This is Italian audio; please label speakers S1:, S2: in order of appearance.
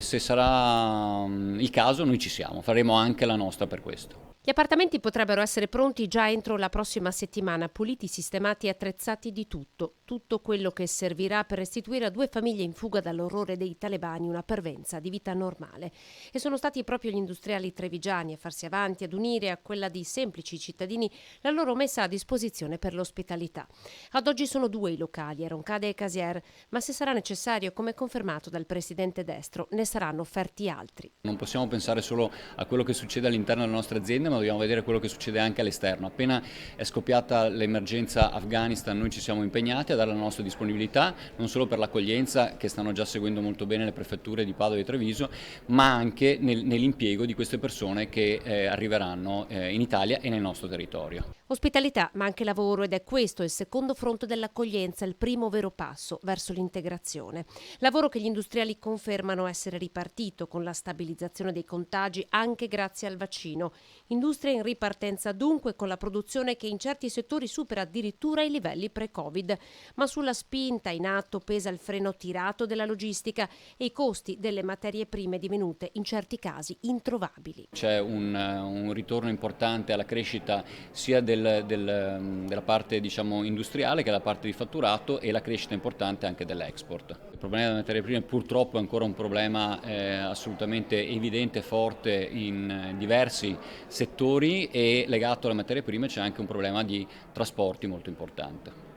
S1: Se sarà il caso noi ci siamo, faremo anche la nostra per questo.
S2: Gli appartamenti potrebbero essere pronti già entro la prossima settimana, puliti, sistemati e attrezzati di tutto quello che servirà per restituire a 2 famiglie in fuga dall'orrore dei talebani una parvenza di vita normale. E sono stati proprio gli industriali trevigiani a farsi avanti, ad unire a quella di semplici cittadini la loro messa a disposizione per l'ospitalità. Ad oggi sono 2 i locali, Roncade e Casier, ma se sarà necessario, come confermato dal presidente Destro, ne saranno offerti altri.
S1: Non possiamo pensare solo a quello che succede all'interno delle nostre aziende, ma dobbiamo vedere quello che succede anche all'esterno. Appena è scoppiata l'emergenza Afghanistan, noi ci siamo impegnati a dare la nostra disponibilità, non solo per l'accoglienza, che stanno già seguendo molto bene le prefetture di Padova e Treviso, ma anche nell'impiego di queste persone che arriveranno in Italia e nel nostro territorio.
S2: Ospitalità, ma anche lavoro, ed è questo il secondo fronte dell'accoglienza, il primo vero passo verso l'integrazione. Lavoro che gli industriali confermano essere ripartito con la stabilizzazione dei contagi anche grazie al vaccino. Industria in ripartenza dunque, con la produzione che in certi settori supera addirittura i livelli pre-Covid. Ma sulla spinta in atto pesa il freno tirato della logistica e i costi delle materie prime divenute in certi casi introvabili.
S1: C'è un ritorno importante alla crescita sia della parte diciamo, industriale che della parte di fatturato e la crescita importante anche dell'export. Il problema delle materie prime purtroppo è ancora un problema assolutamente evidente e forte in diversi settori, e legato alle materie prime c'è anche un problema di trasporti molto importante.